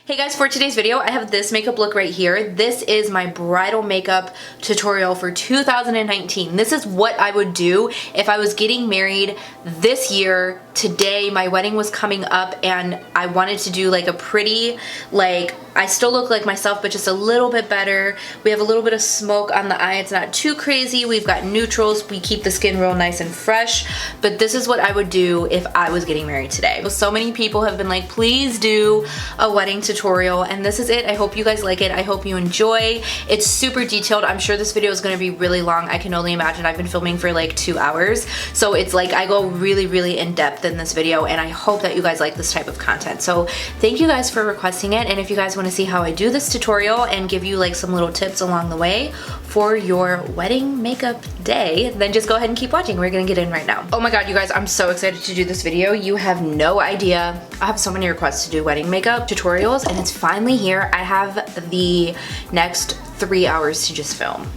Hey guys, for today's video, I have this makeup look right here. This is my bridal makeup tutorial for 2019. This is what I would do if I was getting married this year. Today, my wedding was coming up and I wanted to do like a pretty, I still look like myself, but just a little bit better. We have a little bit of smoke on the eye. It's not too crazy. We've got neutrals. We keep the skin real nice and fresh, but this is what I would do if I was getting married today. So many people have been like, please do a wedding tutorial, and this is it. I hope you guys like it. I hope you enjoy. It's super detailed. I'm sure this video is going to be really long. I can only imagine. I've been filming for like 2 hours, so it's like I go really in depth in this video, and I hope that you guys like this type of content. So thank you guys for requesting it, and if you guys want to see how I do this tutorial and give you like some little tips along the way for your wedding makeup day, then just go ahead and keep watching. We're gonna get in right now. Oh my god, you guys, I'm so excited to do this video. You have no idea. I have so many requests to do wedding makeup tutorials, and it's finally here. I have the next 3 hours to just film.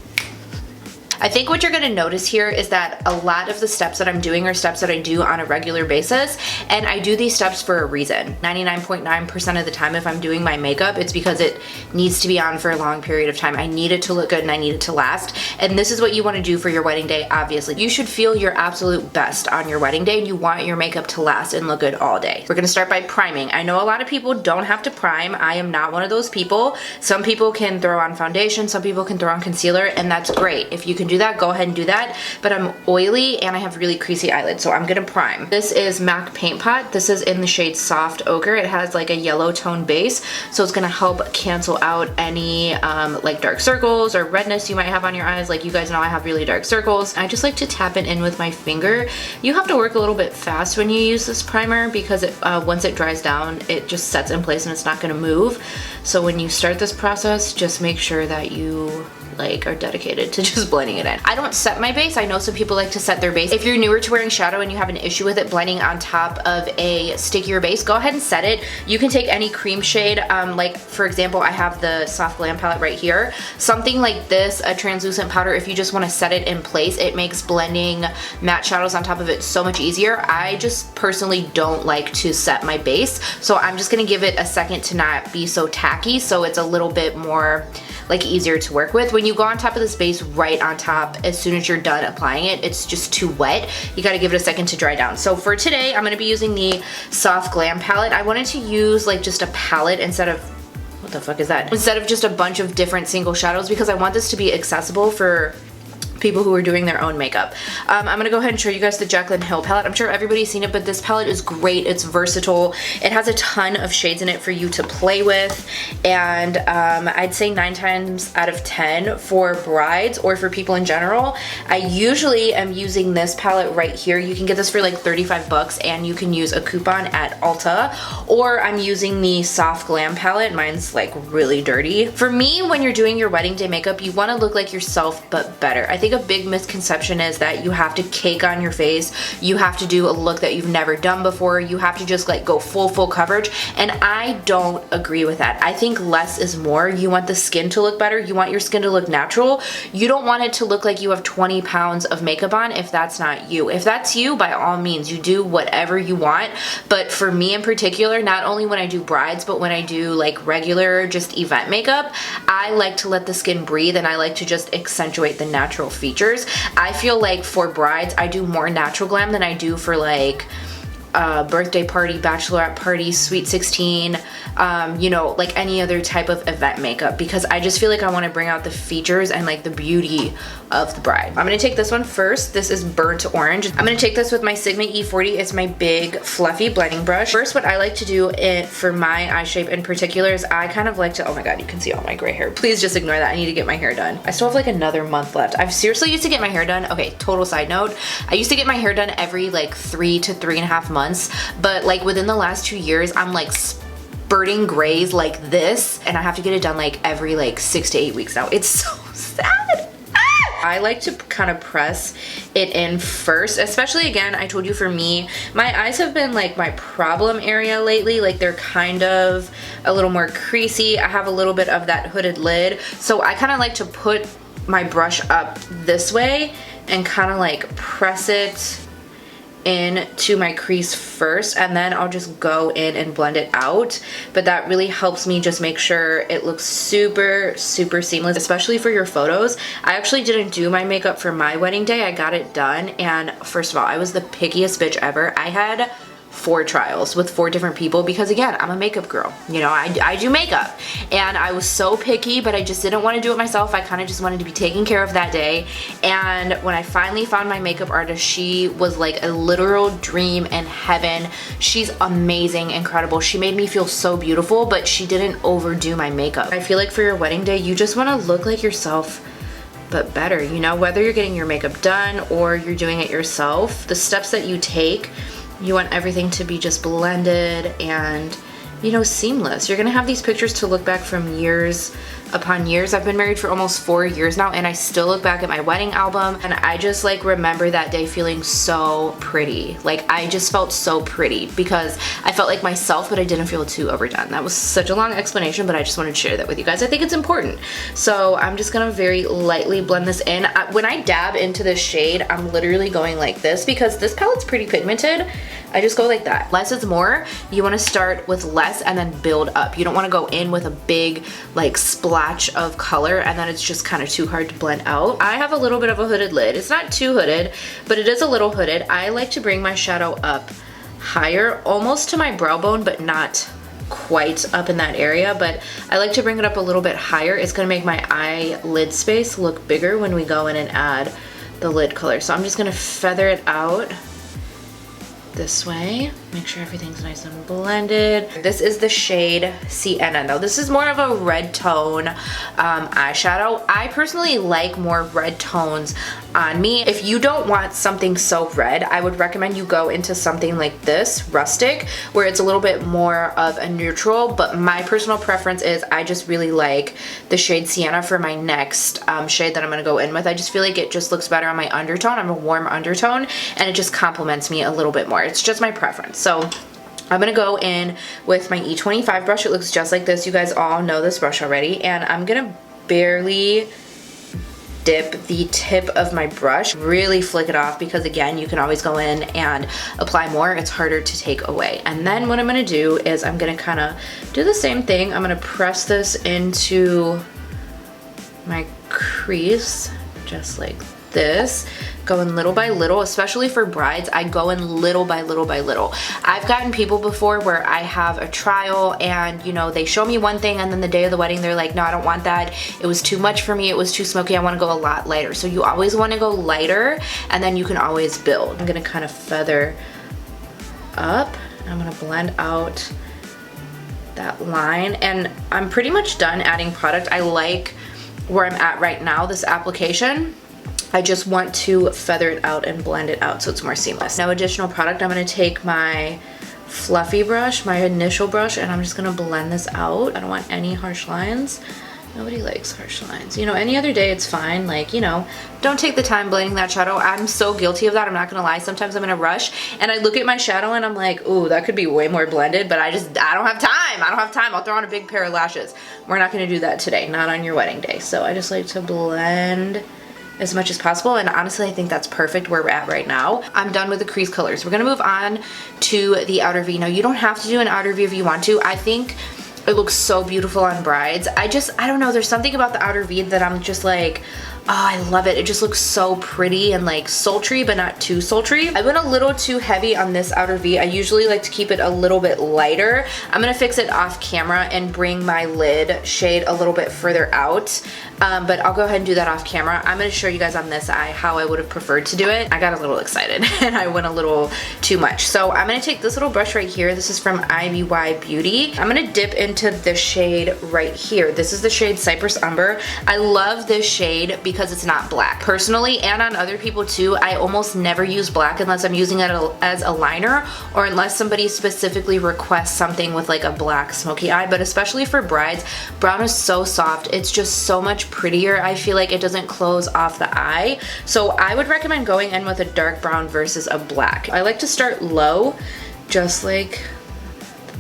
I think what you're gonna notice here is that a lot of the steps that I'm doing are steps that I do on a regular basis, and I do these steps for a reason. 99.9% of the time if I'm doing my makeup, it's because it needs to be on for a long period of time. I need it to look good and I need it to last, and this is what you wanna do for your wedding day, obviously. You should feel your absolute best on your wedding day, and you want your makeup to last and look good all day. We're gonna start by priming. I know a lot of people don't have to prime. I am not one of those people. Some people can throw on foundation, some people can throw on concealer, and that's great. If you can do that, go ahead and do that, but I'm oily and I have really creasy eyelids, so I'm gonna prime. This is MAC Paint Pot. This is in the shade Soft Ochre. It has like a yellow tone base, so it's gonna help cancel out any like dark circles or redness you might have on your eyes. Like, you guys know I have really dark circles. I just like to tap it in with my finger. You have to work a little bit fast when you use this primer because once it dries down, it just sets in place and it's not gonna move. So when you start this process, just make sure that you are dedicated to just blending it in. I don't set my base. I know some people like to set their base. If you're newer to wearing shadow and you have an issue with it blending on top of a stickier base, go ahead and set it. You can take any cream shade. Like for example, I have the Soft Glam palette right here. Something like this, a translucent powder, if you just want to set it in place, it makes blending matte shadows on top of it so much easier. I just personally don't like to set my base, so I'm just gonna give it a second to not be so tacky, so it's a little bit more easier to work with. When you go on top of this base right on top, as soon as you're done applying it, it's just too wet. You gotta give it a second to dry down. So for today, I'm gonna be using the Soft Glam palette. I wanted to use just a palette instead of, what the fuck is that? Instead of just a bunch of different single shadows, because I want this to be accessible for people who are doing their own makeup. I'm gonna go ahead and show you guys the Jaclyn Hill palette. I'm sure everybody's seen it, but this palette is great. It's versatile. It has a ton of shades in it for you to play with, and I'd say 9 times out of 10 for brides or for people in general. I usually am using this palette right here. You can get this for like 35 bucks, and you can use a coupon at Ulta, or I'm using the Soft Glam palette. Mine's like really dirty. For me, when you're doing your wedding day makeup, you wanna look like yourself, but better. I think a big misconception is that you have to cake on your face. You have to do a look that you've never done before. You have to just go full coverage, and I don't agree with that. I think less is more. You want the skin to look better. You want your skin to look natural. You don't want it to look like you have 20 pounds of makeup on if that's not you. If that's you, by all means, you do whatever you want. But for me in particular, not only when I do brides, but when I do regular just event makeup, I like to let the skin breathe, and I like to just accentuate the natural features. I feel like for brides, I do more natural glam than I do for birthday party, bachelorette party, sweet 16, you know, any other type of event makeup, because I just feel like I want to bring out the features and the beauty of the bride. I'm going to take this one first. This is Burnt Orange. I'm going to take this with my Sigma E40. It's my big fluffy blending brush. First, what I like to do for my eye shape in particular is I kind of like to, oh my god, you can see all my gray hair. Please just ignore that. I need to get my hair done. I still have another month left. I've seriously used to get my hair done. Okay, total side note. I used to get my hair done every 3 to 3.5 months, but within the last 2 years, I'm spurting grays like this, and I have to get it done every 6 to 8 weeks now. It's so sad. I like to kind of press it in first, especially, again, I told you, for me, my eyes have been my problem area lately. They're kind of a little more creasy. I have a little bit of that hooded lid, so I kind of like to put my brush up this way and kind of press it into my crease first, and then I'll just go in and blend it out. But that really helps me just make sure it looks super seamless, especially for your photos. I actually didn't do my makeup for my wedding day. I got it done, and first of all, I was the pickiest bitch ever. I had 4 trials with 4 different people because, again, I'm a makeup girl. You know, I do makeup, and I was so picky, but I just didn't want to do it myself. I kind of just wanted to be taken care of that day. And when I finally found my makeup artist, she was like a literal dream in heaven. She's amazing, incredible. She made me feel so beautiful, but she didn't overdo my makeup. I feel like for your wedding day, you just want to look like yourself, but better. You know, whether you're getting your makeup done or you're doing it yourself, the steps that you take, you want everything to be just blended and, you know, seamless. You're gonna have these pictures to look back from years upon years. I've been married for almost 4 years now, and I still look back at my wedding album and I just like remember that day feeling so pretty. Like, I just felt so pretty because I felt like myself, but I didn't feel too overdone. That was such a long explanation, but I just wanted to share that with you guys. I think it's important. So I'm just gonna very lightly blend this in. When I dab into this shade, I'm literally going like this because this palette's pretty pigmented. I just go like that. Less is more. You want to start with less and then build up. You don't want to go in with a big like splash of color and then it's just kind of too hard to blend out. I have a little bit of a hooded lid. It's not too hooded, but it is a little hooded. I like to bring my shadow up higher, almost to my brow bone, but not quite up in that area. But I like to bring it up a little bit higher. It's going to make my eyelid space look bigger when we go in and add the lid color. So I'm just going to feather it out this way, make sure everything's nice and blended. This is the shade Sienna. Now this is more of a red tone eyeshadow. I personally like more red tones on me. If you don't want something so red, I would recommend you go into something like this, rustic, where it's a little bit more of a neutral, but my personal preference is I just really like the shade Sienna for my next shade that I'm gonna go in with. I just feel like it just looks better on my undertone. I'm a warm undertone and it just complements me a little bit more. It's just my preference. So I'm gonna go in with my E25 brush. It looks just like this. You guys all know this brush already. And I'm gonna barely dip the tip of my brush, really flick it off, because again, you can always go in and apply more. It's harder to take away. And then what I'm gonna do is I'm gonna kind of do the same thing. I'm gonna press this into my crease, just like this, going little by little. Especially for brides, I go in little by little by little. I've gotten people before where I have a trial and, you know, they show me one thing and then the day of the wedding they're like, no, I don't want that. It was too much for me. It was too smoky. I want to go a lot lighter. So you always want to go lighter and then you can always build. I'm going to kind of feather up. I'm going to blend out that line and I'm pretty much done adding product. I like where I'm at right now, this application. I just want to feather it out and blend it out so it's more seamless. No additional product. I'm going to take my fluffy brush, my initial brush, and I'm just going to blend this out. I don't want any harsh lines. Nobody likes harsh lines. You know, any other day it's fine. Like, you know, don't take the time blending that shadow. I'm so guilty of that. I'm not going to lie. Sometimes I'm in a rush and I look at my shadow and I'm like, ooh, that could be way more blended, but I don't have time. I don't have time. I'll throw on a big pair of lashes. We're not going to do that today. Not on your wedding day. So I just like to blend as much as possible, and honestly I think that's perfect where we're at right now. I'm done with the crease colors. We're gonna move on to the outer V. Now you don't have to do an outer V if you want to. I think it looks so beautiful on brides. I don't know, there's something about the outer V that I'm just like, oh, I love it. It just looks so pretty and like sultry, but not too sultry. I went a little too heavy on this outer V. I usually like to keep it a little bit lighter. I'm gonna fix it off camera and bring my lid shade a little bit further out. But I'll go ahead and do that off camera. I'm gonna show you guys on this eye how I would have preferred to do it. I got a little excited and I went a little too much. So I'm gonna take this little brush right here. This is from IBY Beauty. I'm gonna dip into the shade right here. This is the shade Cyprus Umber. I love this shade because it's not black. Personally, and on other people too, I almost never use black unless I'm using it as a liner or unless somebody specifically requests something with like a black smoky eye. But especially for brides, brown is so soft. It's just so much prettier. I feel like it doesn't close off the eye. So I would recommend going in with a dark brown versus a black. I like to start low, just like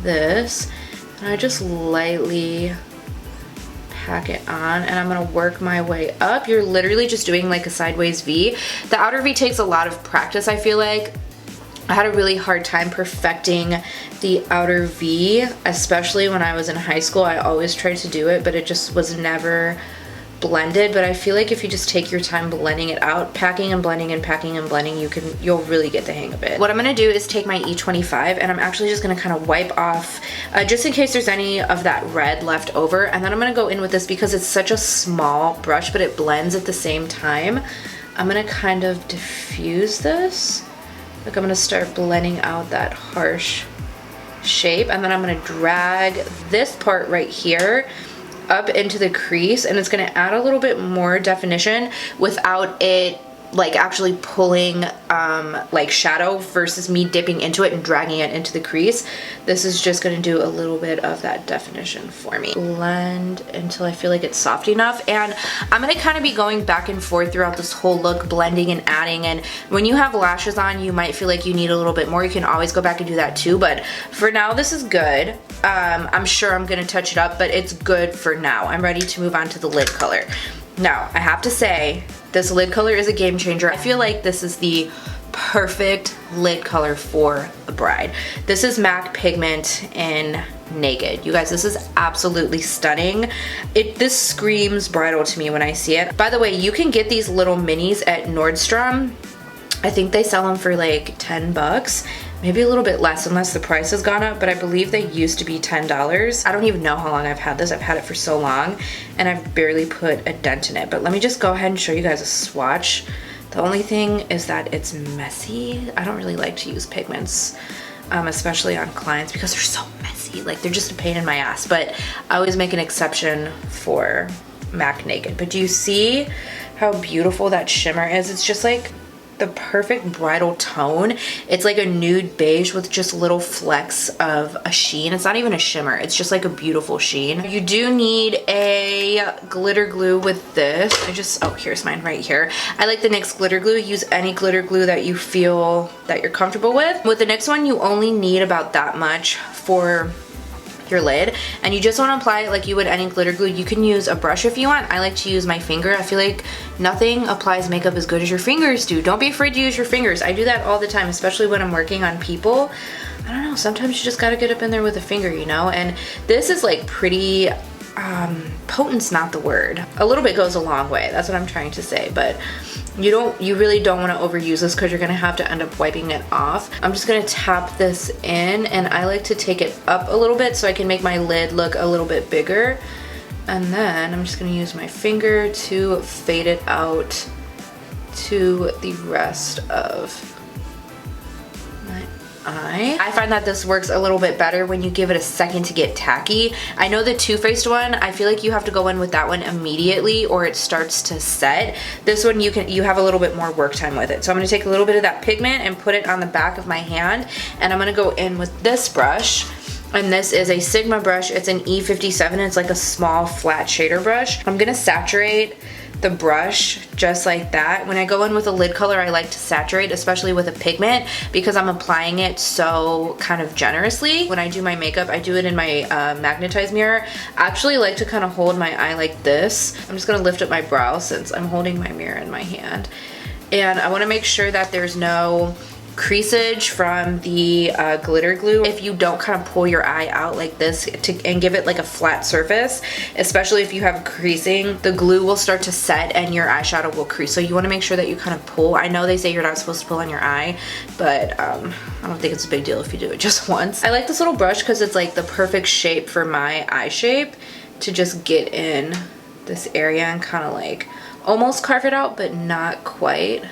this. And I just lightly pack it on and I'm gonna work my way up. You're literally just doing like a sideways V. The outer V takes a lot of practice, I feel like. I had a really hard time perfecting the outer V, especially when I was in high school. I always tried to do it, but it just was never blended. But I feel like if you just take your time blending it out, packing and blending and packing and blending, you'll really get the hang of it. What I'm gonna do is take my E25 and I'm actually just gonna kind of wipe off just in case there's any of that red left over, and then I'm gonna go in with this because it's such a small brush but it blends at the same time. I'm gonna kind of diffuse this. Like I'm gonna start blending out that harsh shape, and then I'm gonna drag this part right here up into the crease, and it's gonna add a little bit more definition without it like actually pulling like shadow versus me dipping into it and dragging it into the crease. This is just gonna do a little bit of that definition for me. Blend until I feel like it's soft enough, and I'm gonna kind of be going back and forth throughout this whole look, blending and adding. And when you have lashes on, you might feel like you need a little bit more. You can always go back and do that too, but for now this is good. I'm sure I'm gonna touch it up, but it's good for now. I'm ready to move on to the lid color. Now, I have to say, this lid color is a game changer. I feel like this is the perfect lid color for a bride. This is MAC Pigment in Naked. You guys, this is absolutely stunning. This screams bridal to me when I see it. By the way, you can get these little minis at Nordstrom. I think they sell them for like 10 bucks. Maybe a little bit less unless the price has gone up, but I believe they used to be $10. I don't even know how long I've had this. I've had it for so long and I've barely put a dent in it. But let me just go ahead and show you guys a swatch. The only thing is that it's messy. I don't really like to use pigments, especially on clients, because they're so messy. Like, they're just a pain in my ass, but I always make an exception for MAC Naked. But do you see how beautiful that shimmer is? It's just like the perfect bridal tone. It's like a nude beige with just little flecks of a sheen. It's not even a shimmer, it's just like a beautiful sheen. You do need a glitter glue with this. Oh, here's mine right here. I like the NYX glitter glue. Use any glitter glue that you feel that you're comfortable with. With the NYX one, you only need about that much for your lid, and you just want to apply it like you would any glitter glue. You can use a brush if you want. I like to use my finger. I feel like nothing applies makeup as good as your fingers do. Don't be afraid to use your fingers. I do that all the time, especially when I'm working on people. I don't know, sometimes you just gotta get up in there with a finger, you know? And this is like pretty, potent's not the word. A little bit goes a long way, that's what I'm trying to say, but you really don't want to overuse this because you're gonna have to end up wiping it off. I'm just gonna tap this in, and I like to take it up a little bit so I can make my lid look a little bit bigger. And then I'm just gonna use my finger to fade it out to the rest of my eye. I find that this works a little bit better when you give it a second to get tacky. I know the Too Faced one, I feel like you have to go in with that one immediately or it starts to set. This one you have a little bit more work time with it. So I'm gonna take a little bit of that pigment and put it on the back of my hand, and I'm gonna go in with this brush. And this is a Sigma brush. It's an E57. It's like a small flat shader brush. I'm gonna saturate the brush just like that. When I go in with a lid color, I like to saturate, especially with a pigment, because I'm applying it so kind of generously. When I do my makeup, I do it in my magnetized mirror. I actually like to kind of hold my eye like this. I'm just gonna lift up my brow since I'm holding my mirror in my hand. And I wanna make sure that there's no creasage from the glitter glue. If you don't kind of pull your eye out like this and give it like a flat surface, especially if you have creasing, the glue will start to set and your eyeshadow will crease. So you want to make sure that you kind of pull. I know they say you're not supposed to pull on your eye, but I don't think it's a big deal if you do it just once. I like this little brush because it's like the perfect shape for my eye shape to just get in this area and kind of like almost carve it out, but not quite.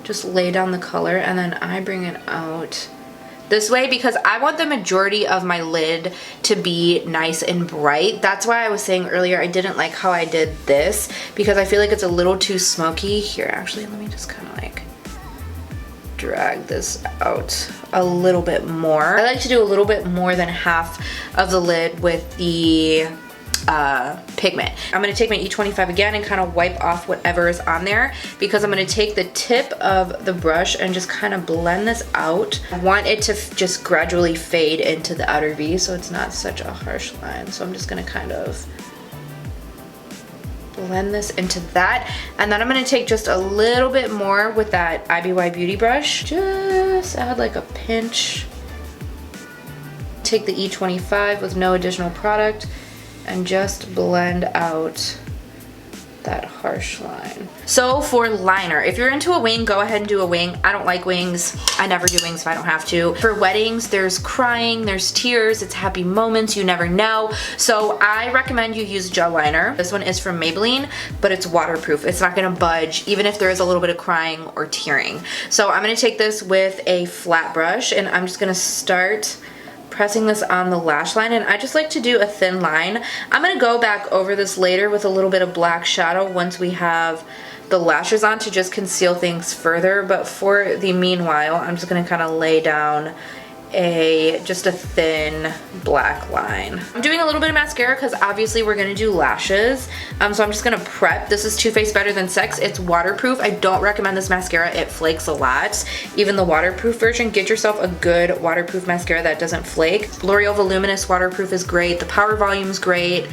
Just lay down the color, and then I bring it out this way because I want the majority of my lid to be nice and bright. That's why I was saying earlier I didn't like how I did this, because I feel like it's a little too smoky. Here, actually, let me just kind of like drag this out a little bit more. I like to do a little bit more than half of the lid with the pigment. I'm going to take my E25 again and kind of wipe off whatever is on there, because I'm going to take the tip of the brush and just kind of blend this out. I want it to just gradually fade into the outer V so it's not such a harsh line. So I'm just going to kind of blend this into that, and then I'm going to take just a little bit more with that IBY Beauty brush, just just add like a pinch. Take the E25 with no additional product and just blend out that harsh line. So for liner, if you're into a wing, go ahead and do a wing. I don't like wings. I never do wings if I don't have to. For weddings, there's crying, there's tears, it's happy moments, you never know. So I recommend you use gel liner. This one is from Maybelline, but it's waterproof. It's not gonna budge, even if there is a little bit of crying or tearing. So I'm gonna take this with a flat brush and I'm just gonna start pressing this on the lash line, and I just like to do a thin line. I'm gonna go back over this later with a little bit of black shadow once we have the lashes on to just conceal things further, but for the meanwhile, I'm just gonna kind of lay down just a thin black line. I'm doing a little bit of mascara because obviously we're gonna do lashes. So I'm just gonna prep. This is Too Faced Better Than Sex. It's waterproof. I don't recommend this mascara. It flakes a lot. Even the waterproof version, get yourself a good waterproof mascara that doesn't flake. L'Oreal Voluminous waterproof is great. The power volume is great.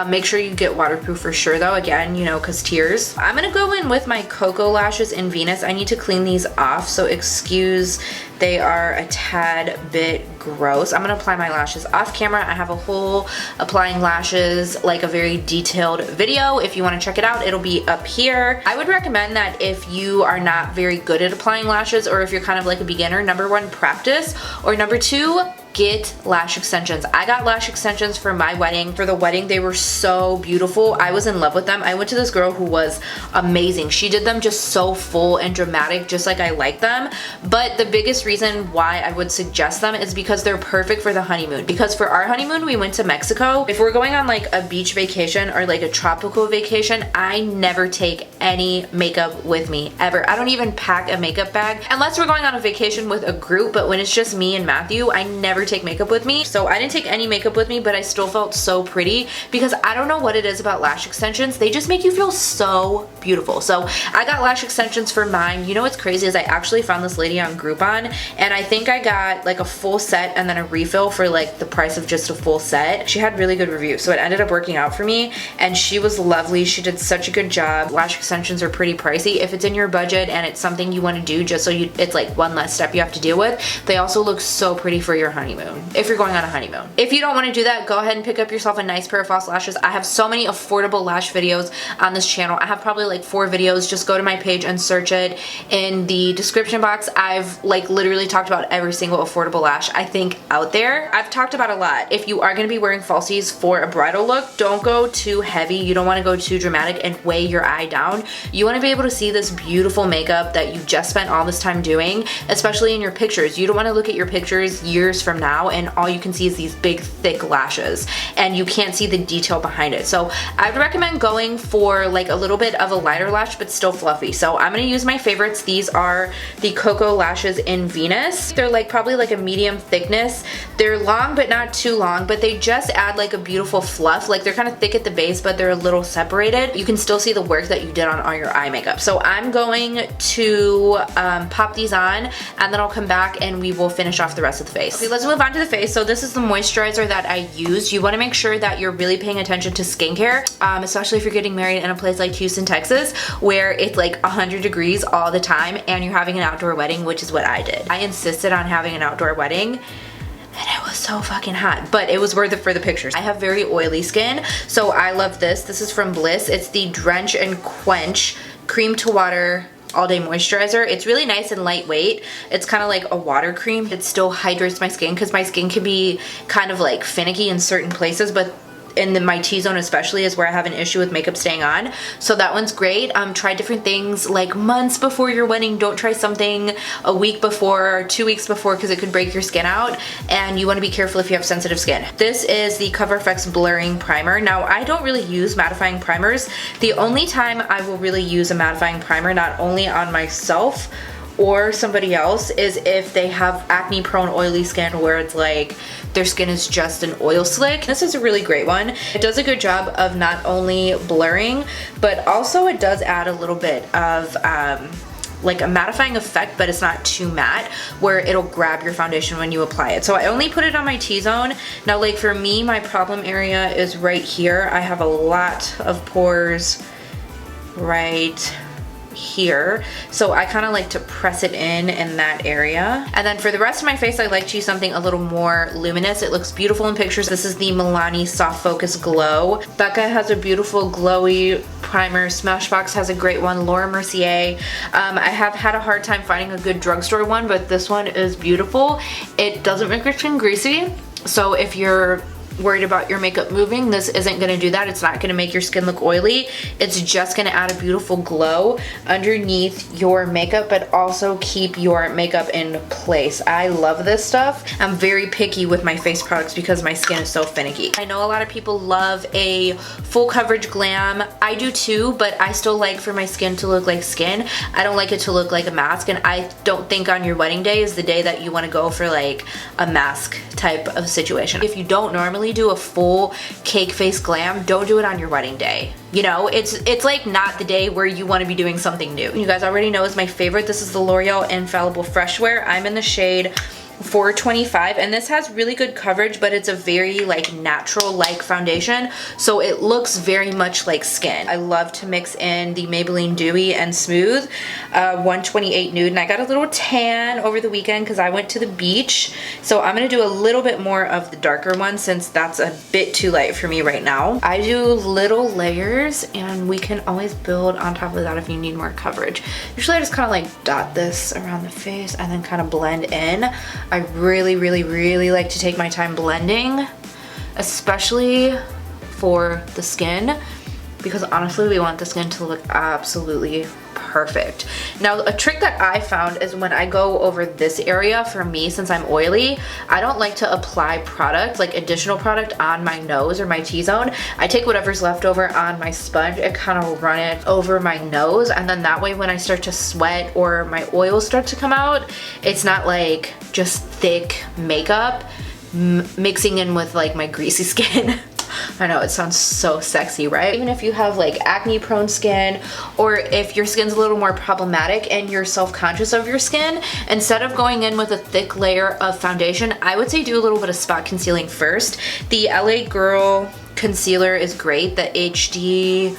Make sure you get waterproof for sure though, again, you know, cause tears. I'm gonna go in with my Koko lashes in Venus. I need to clean these off, so excuse, they are a tad bit gross. I'm gonna apply my lashes off camera. I have a whole applying lashes, like a very detailed video. If you wanna check it out, it'll be up here. I would recommend that if you are not very good at applying lashes, or if you're kind of like a beginner, number one, practice, or number two, get lash extensions. I got lash extensions for my wedding. For the wedding, they were so beautiful. I was in love with them. I went to this girl who was amazing. She did them just so full and dramatic, just like I like them. But the biggest reason why I would suggest them is because they're perfect for the honeymoon. Because for our honeymoon, we went to Mexico. If we're going on like a beach vacation or like a tropical vacation, I never take any makeup with me, ever. I don't even pack a makeup bag unless we're going on a vacation with a group, but when it's just me and Matthew, I never take makeup with me. So I didn't take any makeup with me, but I still felt so pretty because I don't know what it is about lash extensions. They just make you feel so beautiful. So I got lash extensions for mine. You know what's crazy is I actually found this lady on Groupon, and I think I got like a full set and then a refill for like the price of just a full set. She had really good reviews, so it ended up working out for me, and she was lovely. She did such a good job. Lash extensions are pretty pricey. If it's in your budget and it's something you want to do just so it's like one less step you have to deal with, they also look so pretty for your honeymoon, if you're going on a honeymoon. If you don't want to do that, go ahead and pick up yourself a nice pair of false lashes. I have so many affordable lash videos on this channel. I have probably like 4 videos. Just go to my page and search it. In the description box, I've like literally talked about every single affordable lash I think out there. I've talked about a lot. If you are going to be wearing falsies for a bridal look, don't go too heavy. You don't want to go too dramatic and weigh your eye down. You want to be able to see this beautiful makeup that you just spent all this time doing, especially in your pictures. You don't want to look at your pictures years from now and all you can see is these big thick lashes and you can't see the detail behind it. So I would recommend going for like a little bit of a lighter lash but still fluffy. So I'm going to use my favorites. These are the Koko lashes in Venus. They're like probably like a medium thickness. They're long but not too long, but they just add like a beautiful fluff. Like they're kind of thick at the base but they're a little separated. You can still see the work that you did on all your eye makeup. So I'm going to pop these on and then I'll come back and we will finish off the rest of the face. Okay, let's move on to the face. So this is the moisturizer that I use. You want to make sure that you're really paying attention to skincare, especially if you're getting married in a place like Houston, Texas, where it's like 100 degrees all the time and you're having an outdoor wedding, which is what I did. I insisted on having an outdoor wedding and it was so fucking hot, but it was worth it for the pictures. I have very oily skin, so I love this. This is from Bliss. It's the Drench and Quench Cream to Water All Day Moisturizer. It's really nice and lightweight. It's kind of like a water cream. It still hydrates my skin because my skin can be kind of like finicky in certain places, but in my T-zone especially is where I have an issue with makeup staying on. So that one's great. Try different things like months before your wedding. Don't try something a week before or 2 weeks before because it could break your skin out, and you want to be careful if you have sensitive skin. This is the Cover FX Blurring Primer. Now I don't really use mattifying primers. The only time I will really use a mattifying primer, not only on myself or somebody else, is if they have acne prone oily skin where it's like their skin is just an oil slick. This is a really great one. It does a good job of not only blurring, but also it does add a little bit of like a mattifying effect, but it's not too matte where it'll grab your foundation when you apply it. So I only put it on my T-zone. Now like for me, my problem area is right here. I have a lot of pores right here. So I kind of like to press it in that area. And then for the rest of my face, I like to use something a little more luminous. It looks beautiful in pictures. This is the Milani Soft Focus Glow. Becca has a beautiful glowy primer. Smashbox has a great one. Laura Mercier. I have had a hard time finding a good drugstore one, but this one is beautiful. It doesn't make your skin greasy. So if you're worried about your makeup moving, this isn't gonna do that. It's not gonna make your skin look oily. It's just gonna add a beautiful glow underneath your makeup, but also keep your makeup in place. I love this stuff. I'm very picky with my face products because my skin is so finicky. I know a lot of people love a full coverage glam. I do too, but I still like for my skin to look like skin. I don't like it to look like a mask, and I don't think on your wedding day is the day that you wanna go for like a mask type of situation. If you don't normally do a full cake face glam, don't do it on your wedding day. You know, it's like not the day where you want to be doing something new. You guys already know is my favorite. This is the L'Oreal Infallible Fresh Wear. I'm in the shade 425, and this has really good coverage, but it's a very like natural like foundation, so it looks very much like skin. I love to mix in the Maybelline Dewy and Smooth 128 Nude, and I got a little tan over the weekend because I went to the beach, so I'm gonna do a little bit more of the darker one since that's a bit too light for me right now. I do little layers, and we can always build on top of that if you need more coverage. Usually I just kind of like dot this around the face and then kind of blend in. I really like to take my time blending, especially for the skin, because honestly we want the skin to look absolutely perfect. Now a trick that I found is when I go over this area, for me, since I'm oily, I don't like to apply product, like additional product on my nose or my T-zone. I take whatever's left over on my sponge and kind of run it over my nose, and then that way when I start to sweat or my oils start to come out, it's not like just thick makeup mixing in with like my greasy skin. I know it sounds so sexy, right? Even if you have like acne prone skin, or if your skin's a little more problematic and you're self-conscious of your skin, instead of going in with a thick layer of foundation, I would say do a little bit of spot concealing first. The LA Girl concealer is great. The HD,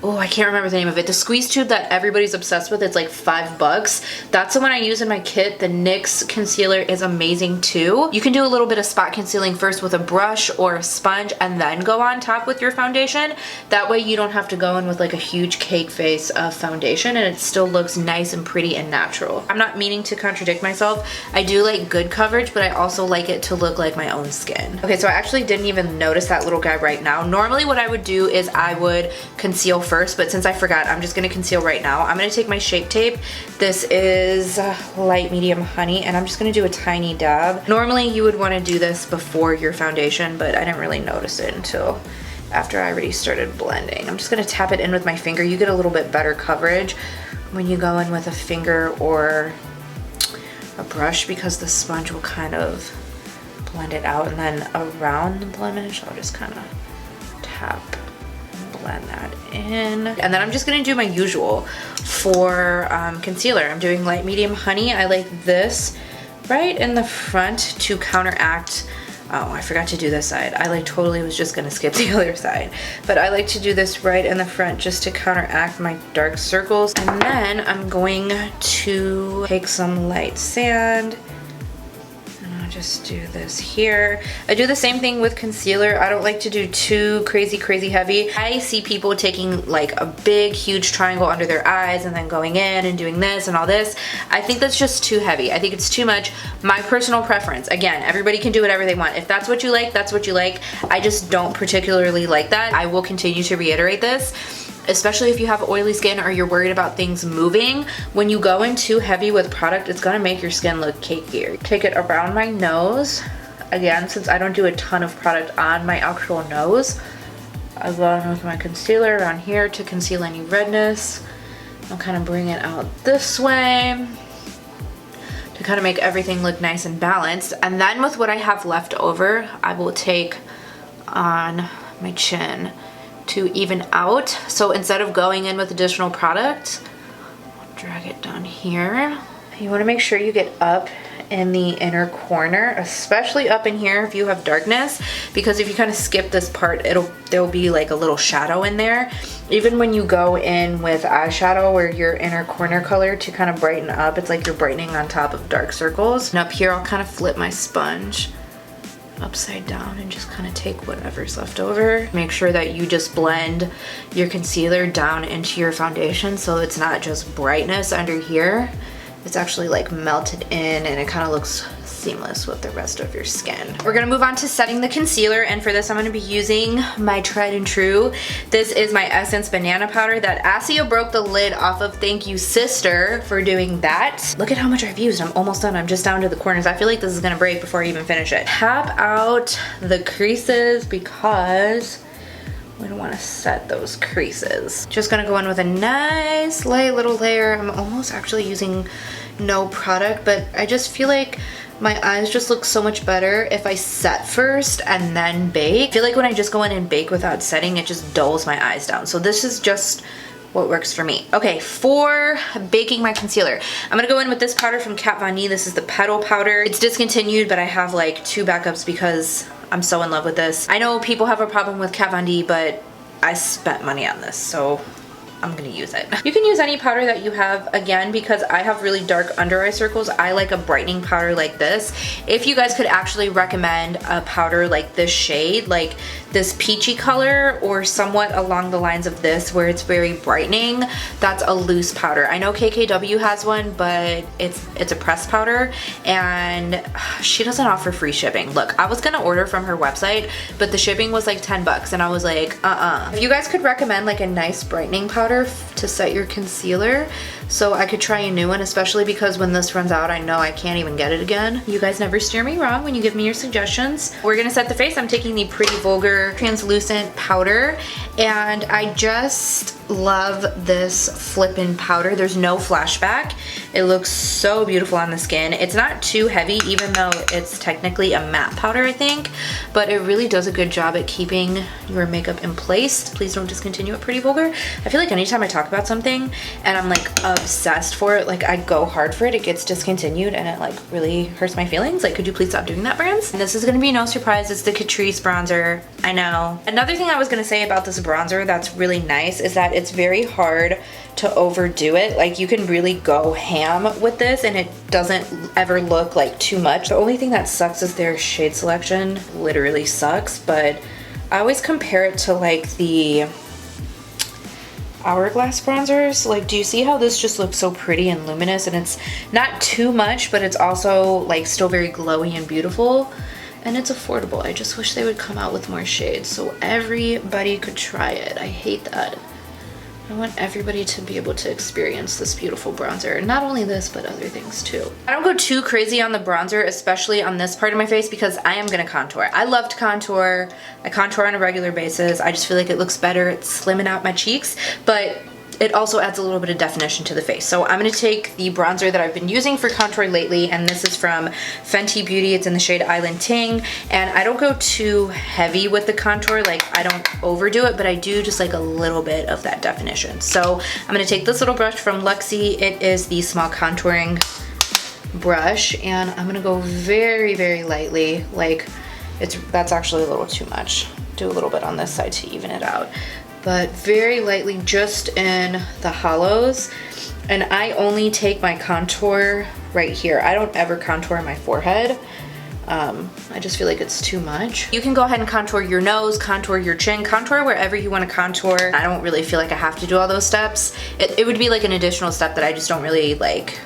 oh, I can't remember the name of it. The squeeze tube that everybody's obsessed with, it's like $5. That's the one I use in my kit. The NYX concealer is amazing too. You can do a little bit of spot concealing first with a brush or a sponge and then go on top with your foundation. That way you don't have to go in with like a huge cake face of foundation, and it still looks nice and pretty and natural. I'm not meaning to contradict myself. I do like good coverage, but I also like it to look like my own skin. Okay, so I actually didn't even notice that little guy right now. Normally what I would do is I would conceal first, but since I forgot, I'm just gonna conceal right now. I'm gonna take my Shape Tape. This is light medium honey, and I'm just gonna do a tiny dab. Normally you would wanna do this before your foundation, but I didn't really notice it until after I already started blending. I'm just gonna tap it in with my finger. You get a little bit better coverage when you go in with a finger or a brush, because the sponge will kind of blend it out, and then around the blemish, I'll just kind of tap, blend that in. And then I'm just gonna do my usual for concealer. I'm doing light medium honey. I like this right in the front to counteract, oh, I forgot to do this side. I like totally was just gonna skip the other side, but I like to do this right in the front just to counteract my dark circles. And then I'm going to take some light sand, just do this here. I do the same thing with concealer. I don't like to do too crazy heavy. I see people taking like a big huge triangle under their eyes and then going in and doing this and all this. I think that's just too heavy. I think it's too much. My personal preference, again, everybody can do whatever they want. If that's what you like, that's what you like. I just don't particularly like that. I will continue to reiterate this, especially if you have oily skin or you're worried about things moving. When you go in too heavy with product, it's gonna make your skin look cakier. Take it around my nose. Again, since I don't do a ton of product on my actual nose, I go in with my concealer around here to conceal any redness. I'll kind of bring it out this way to kind of make everything look nice and balanced. And then with what I have left over, I will take on my chin to even out. So instead of going in with additional product, I'll drag it down here. You want to make sure you get up in the inner corner, especially up in here if you have darkness, because if you kind of skip this part, there'll be like a little shadow in there. Even when you go in with eyeshadow or your inner corner color to kind of brighten up, it's like you're brightening on top of dark circles. And up here, I'll kind of flip my sponge upside down and just kind of take whatever's left over. Make sure that you just blend your concealer down into your foundation so it's not just brightness under here. It's actually like melted in and it kind of looks seamless with the rest of your skin. We're gonna move on to setting the concealer, and for this I'm gonna be using my tried and true. This is my Essence Banana Powder that Asia broke the lid off of. Thank you, sister, for doing that. Look at how much I've used. I'm almost done. I'm just down to the corners. I feel like this is gonna break before I even finish it. Tap out the creases because we don't want to set those creases. Just gonna go in with a nice light little layer. I'm almost actually using no product, but I just feel like my eyes just look so much better if I set first and then bake. I feel like when I just go in and bake without setting, it just dulls my eyes down. So this is just what works for me. Okay, for baking my concealer, I'm gonna go in with this powder from Kat Von D. This is the Petal Powder. It's discontinued, but I have like 2 backups because I'm so in love with this. I know people have a problem with Kat Von D, but I spent money on this, so I'm gonna use it. You can use any powder that you have. Again, because I have really dark under eye circles, I like a brightening powder like this. If you guys could actually recommend a powder like this shade, like this peachy color or somewhat along the lines of this where it's very brightening, that's a loose powder. I know KKW has one, but it's a pressed powder and she doesn't offer free shipping. Look, I was gonna order from her website, but the shipping was like 10 bucks and I was like, If you guys could recommend like a nice brightening powder to set your concealer so I could try a new one, especially because when this runs out, I know I can't even get it again. You guys never steer me wrong when you give me your suggestions. We're gonna set the face. I'm taking the Pretty Vulgar translucent powder and I just love this flippin' powder. There's no flashback. It looks so beautiful on the skin. It's not too heavy, even though it's technically a matte powder, I think, but it really does a good job at keeping your makeup in place. Please don't discontinue it, Pretty Vulgar. I feel like anytime I talk about something and I'm like obsessed for it, like I go hard for it, it gets discontinued and it like really hurts my feelings. Like, could you please stop doing that, brands? And this is gonna be no surprise, it's the Catrice bronzer. I know. Another thing I was gonna say about this bronzer that's really nice is that it's very hard to overdo it. Like, you can really go ham with this and it doesn't ever look like too much. The only thing that sucks is their shade selection literally sucks, but I always compare it to like the Hourglass bronzers. Like, do you see how this just looks so pretty and luminous, and it's not too much, but it's also like still very glowy and beautiful, and it's affordable. I just wish they would come out with more shades so everybody could try it. I hate that. I want everybody to be able to experience this beautiful bronzer. And not only this, but other things too. I don't go too crazy on the bronzer, especially on this part of my face, because I am gonna contour. I love to contour. I contour on a regular basis. I just feel like it looks better at slimming out my cheeks, but it also adds a little bit of definition to the face. So I'm gonna take the bronzer that I've been using for contour lately, and this is from Fenty Beauty. It's in the shade Island Ting, and I don't go too heavy with the contour. Like, I don't overdo it, but I do just like a little bit of that definition. So I'm gonna take this little brush from Luxie. It is the small contouring brush, and I'm gonna go very, very lightly. Like, that's actually a little too much. Do a little bit on this side to even it out, but very lightly just in the hollows. And I only take my contour right here. I don't ever contour my forehead. I just feel like it's too much. You can go ahead and contour your nose, contour your chin, contour wherever you want to contour. I don't really feel like I have to do all those steps. It would be like an additional step that I just don't really like.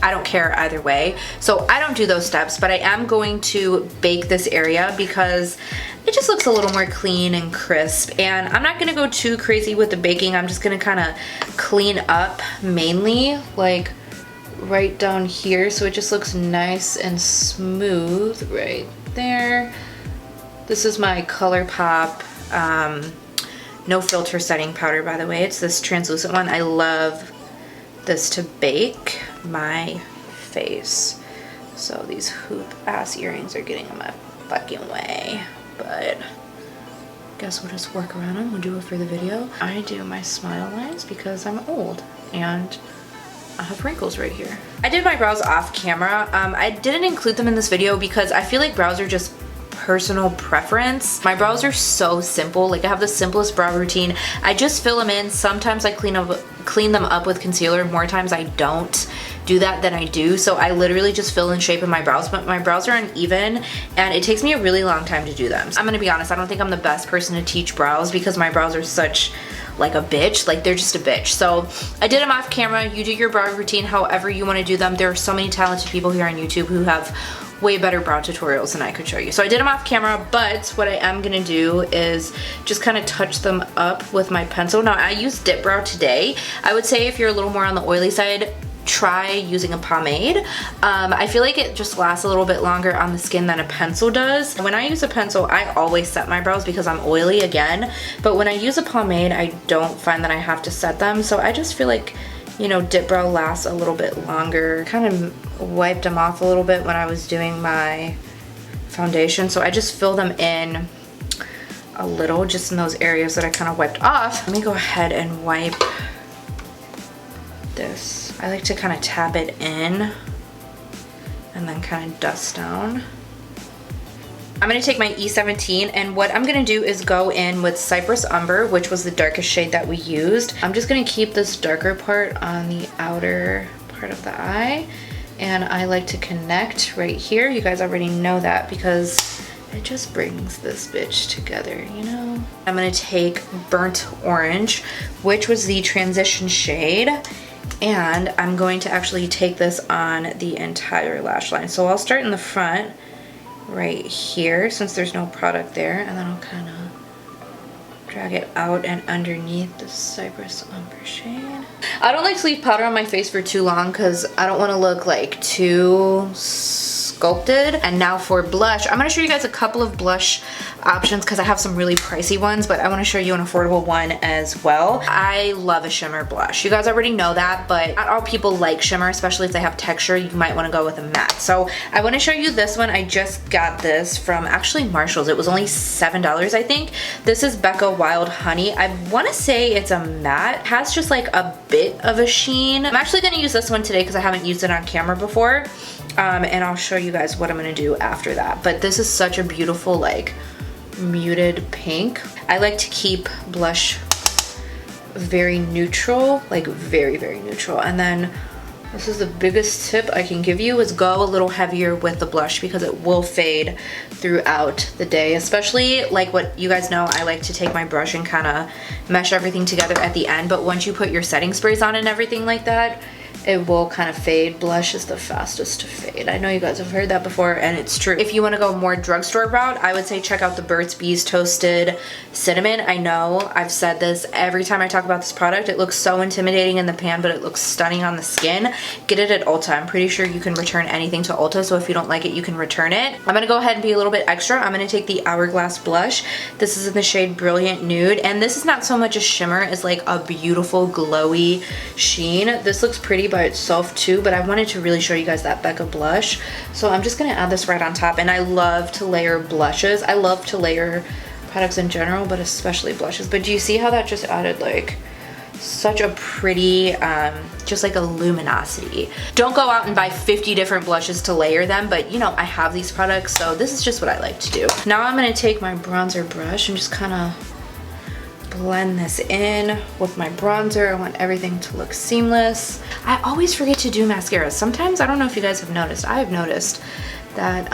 I don't care either way. So I don't do those steps, but I am going to bake this area because it just looks a little more clean and crisp. And I'm not gonna go too crazy with the baking. I'm just gonna kind of clean up mainly, like right down here, so it just looks nice and smooth right there. This is my ColourPop no filter setting powder, by the way. It's this translucent one. I love this to bake my face. So these hoop ass earrings are getting in my fucking way, but guess we'll just work around them. We'll do it for the video. I do my smile lines because I'm old and I have wrinkles right here. I did my brows off camera. I didn't include them in this video because I feel like brows are just personal preference. My brows are so simple. Like I have the simplest brow routine. I just fill them in. Sometimes I clean them up with concealer. More times I don't do that than I do. So I literally just fill in shape in my brows, but my brows are uneven and it takes me a really long time to do them. So I'm gonna be honest, I don't think I'm the best person to teach brows because my brows are such like a bitch. Like they're just a bitch. So I did them off camera. You do your brow routine however you want to do them. There are so many talented people here on YouTube who have way better brow tutorials than I could show you. So I did them off camera, but what I am gonna do is just kind of touch them up with my pencil. Now I used Dip Brow today. I would say if you're a little more on the oily side, try using a pomade. I feel like it just lasts a little bit longer on the skin than a pencil does. When I use a pencil, I always set my brows because I'm oily again, but when I use a pomade, I don't find that I have to set them. So I just feel like, you know, Dip Brow lasts a little bit longer. Kind of wiped them off a little bit when I was doing my foundation, so I just fill them in a little just in those areas that I kind of wiped off. Let me go ahead and wipe this. I like to kind of tap it in and then kind of dust down. I'm gonna take my E17 and what I'm gonna do is go in with Cyprus Umber, which was the darkest shade that we used. I'm just gonna keep this darker part on the outer part of the eye, and I like to connect right here. You guys already know that because it just brings this bitch together, you know? I'm gonna take Burnt Orange, which was the transition shade, and I'm going to actually take this on the entire lash line. So I'll start in the front right here since there's no product there, and then I'll kind of drag it out and underneath the Cyprus Umber shade. I don't like to leave powder on my face for too long because I don't want to look like too sculpted. And now for blush, I'm going to show you guys a couple of blush options because I have some really pricey ones, but I want to show you an affordable one as well. I love a shimmer blush. You guys already know that, but not all people like shimmer, especially if they have texture. You might want to go with a matte. So I want to show you this one. I just got this from actually Marshall's. It was only $7, I think. This is Becca Wild Honey. I want to say it's a matte. It has just like a bit of a sheen. I'm actually going to use this one today because I haven't used it on camera before. And I'll show you guys what I'm going to do after that. But this is such a beautiful like muted pink. I like to keep blush very neutral, like very, very neutral. And then this is the biggest tip I can give you is go a little heavier with the blush because it will fade throughout the day, especially like what you guys know, I like to take my brush and kind of mesh everything together at the end. But once you put your setting sprays on and everything like that, it will kind of fade. Blush is the fastest to fade. I know you guys have heard that before, and it's true. If you want to go more drugstore route, I would say check out the Burt's Bees Toasted Cinnamon. I know I've said this every time I talk about this product. It looks so intimidating in the pan, but it looks stunning on the skin. Get it at Ulta. I'm pretty sure you can return anything to Ulta, so if you don't like it, you can return it. I'm going to go ahead and be a little bit extra. I'm going to take the Hourglass blush. This is in the shade Brilliant Nude, and this is not so much a shimmer as like a beautiful glowy sheen. This looks pretty by itself too, but I wanted to really show you guys that Becca blush. So I'm just gonna add this right on top, and I love to layer blushes. I love to layer products in general, but especially blushes. But do you see how that just added like such a pretty, just like a luminosity. Don't go out and buy 50 different blushes to layer them, but you know, I have these products, so this is just what I like to do. Now I'm gonna take my bronzer brush and just kind of blend this in with my bronzer. I want everything to look seamless. I always forget to do mascara. Sometimes, I don't know if you guys have noticed, I have noticed that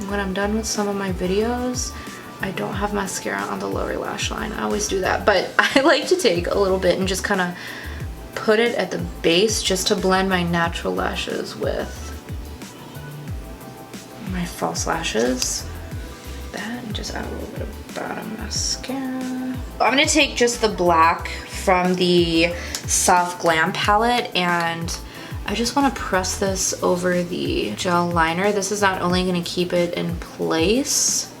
when I'm done with some of my videos, I don't have mascara on the lower lash line. I always do that, but I like to take a little bit and just kind of put it at the base just to blend my natural lashes with my false lashes. That, and just add a little bit of bottom mascara. I'm gonna take just the black from the Soft Glam palette, and I just want to press this over the gel liner. This is not only gonna keep it in place,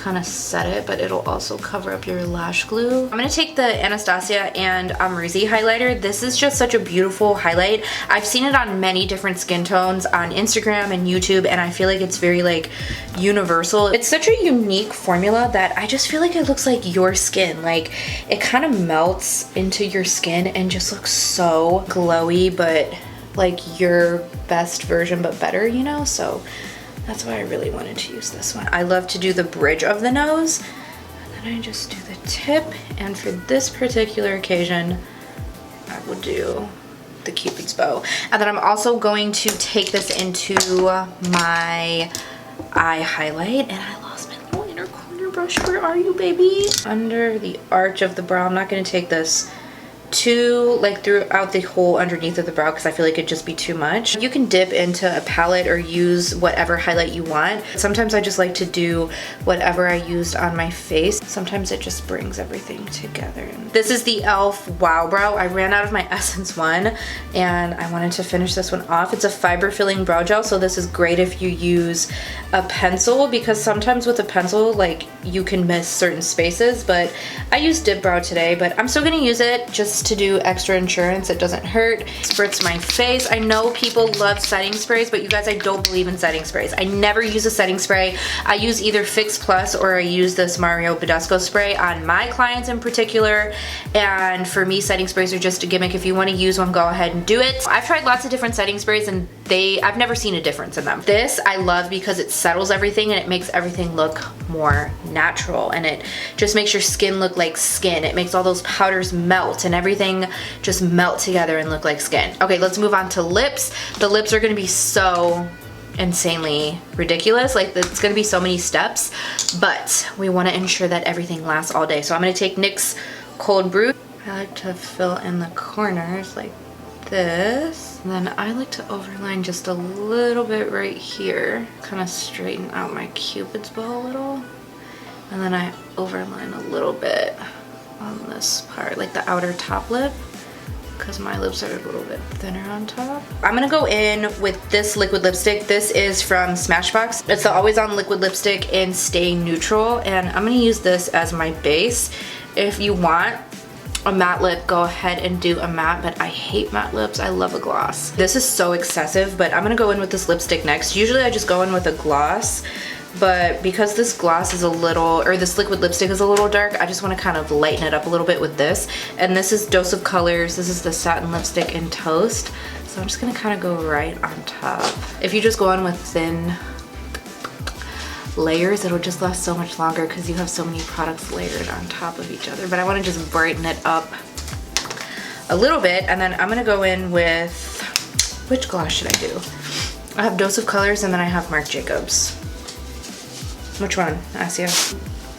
kind of set it, but it'll also cover up your lash glue. I'm gonna take the Anastasia and Amrezy highlighter. This is just such a beautiful highlight. I've seen it on many different skin tones on Instagram and YouTube, and I feel like it's very like universal. It's such a unique formula that I just feel like it looks like your skin. Like it kind of melts into your skin and just looks so glowy, but like your best version but better, you know? So that's why I really wanted to use this one. I love to do the bridge of the nose, and then I just do the tip, and for this particular occasion I will do the Cupid's bow. And then I'm also going to take this into my eye highlight, and I lost my little inner corner brush. Where are you, baby? Under the arch of the brow. I'm not going to take this too like throughout the whole underneath of the brow because I feel like it'd just be too much. You can dip into a palette or use whatever highlight you want. Sometimes I just like to do whatever I used on my face. Sometimes it just brings everything together. This is the e.l.f. Wow Brow. I ran out of my Essence one and I wanted to finish this one off. It's a fiber filling brow gel, so this is great if you use a pencil, because sometimes with a pencil like you can miss certain spaces, but I used Dip Brow today, but I'm still gonna use it just to do extra insurance. It doesn't hurt. Spritz my face. I know people love setting sprays, but you guys, I don't believe in setting sprays. I never use a setting spray. I use either Fix Plus or I use this Mario Badescu spray on my clients in particular, and for me setting sprays are just a gimmick. If you want to use one, go ahead and do it. I've tried lots of different setting sprays and I've never seen a difference in them. This I love because it settles everything and it makes everything look more natural, and it just makes your skin look like skin. It makes all those powders melt and everything just melt together and look like skin. Okay, let's move on to lips. The lips are gonna be so insanely ridiculous. Like it's gonna be so many steps, but we wanna ensure that everything lasts all day. So I'm gonna take NYX Cold Brew. I like to fill in the corners like this. And then I like to overline just a little bit right here. Kind of straighten out my Cupid's bow a little. And then I overline a little bit on this part, like the outer top lip, because my lips are a little bit thinner on top. I'm gonna go in with this liquid lipstick. This is from Smashbox. It's the Always On Liquid Lipstick in Stay Neutral, and I'm gonna use this as my base. If you want a matte lip, go ahead and do a matte, but I hate matte lips. I love a gloss. This is so excessive, but I'm gonna go in with this lipstick next. Usually I just go in with a gloss, but because this gloss is a little, or this liquid lipstick is a little dark, I just want to kind of lighten it up a little bit with this. And this is Dose of Colors. This is the Satin Lipstick in Toast. So I'm just gonna kind of go right on top. If you just go on with thin layers, it'll just last so much longer because you have so many products layered on top of each other. But I want to just brighten it up a little bit, and then I'm gonna go in with, which gloss should I do? I have Dose of Colors and then I have Marc Jacobs. Which one, Asia?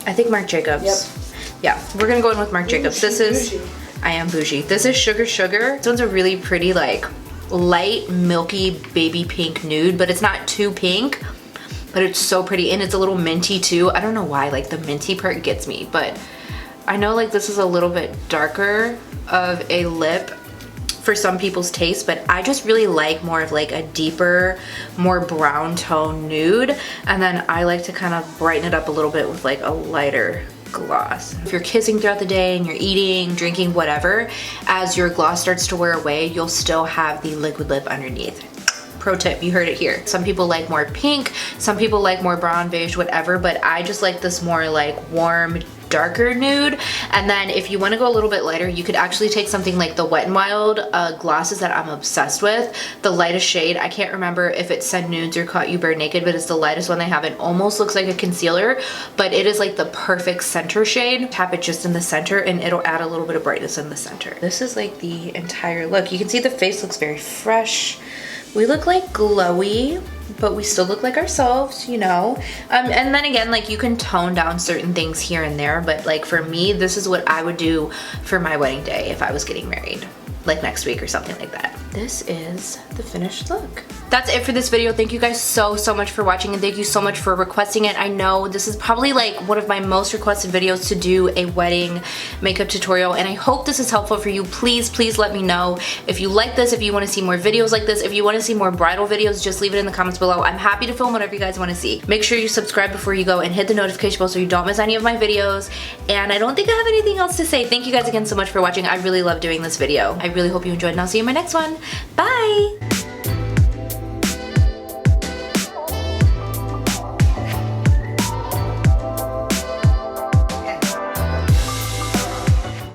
I think Marc Jacobs. Yep. Yeah, we're gonna go in with Marc Jacobs. This is, bougie. I am bougie. This is Sugar Sugar. This one's a really pretty, like, light, milky, baby pink nude, but it's not too pink, but it's so pretty, and it's a little minty too. I don't know why, like, the minty part gets me, but I know, like, this is a little bit darker of a lip for some people's taste, but I just really like more of like a deeper, more brown tone nude, and then I like to kind of brighten it up a little bit with like a lighter gloss. If you're kissing throughout the day and you're eating, drinking, whatever, as your gloss starts to wear away, you'll still have the liquid lip underneath. Pro tip, you heard it here. Some people like more pink, some people like more brown, beige, whatever, but I just like this more like warm, darker nude. And then if you want to go a little bit lighter, you could actually take something like the Wet n Wild glosses that I'm obsessed with. The lightest shade, I can't remember if it's Send Nudes or Caught You Bare Naked, but it's the lightest one they have. It almost looks like a concealer, but it is like the perfect center shade. Tap it just in the center and it'll add a little bit of brightness in the center. This is like the entire look. You can see the face looks very fresh. We look like glowy, but we still look like ourselves, you know? And then again, like, you can tone down certain things here and there, but like for me, this is what I would do for my wedding day if I was getting married, like next week or something like that. This is the finished look. That's it for this video. Thank you guys so much for watching, and thank you so much for requesting it. I know this is probably like one of my most requested videos to do a wedding makeup tutorial, and I hope this is helpful for you. Please let me know if you like this, if you want to see more videos like this. If you want to see more bridal videos, just leave it in the comments comments below. I'm happy to film whatever you guys want to see. Make sure you subscribe before you go and hit the notification bell so you don't miss any of my videos. And I don't think I have anything else to say. Thank you guys again so much for watching. I really love doing this video. I really hope you enjoyed and I'll see you in my next one. Bye!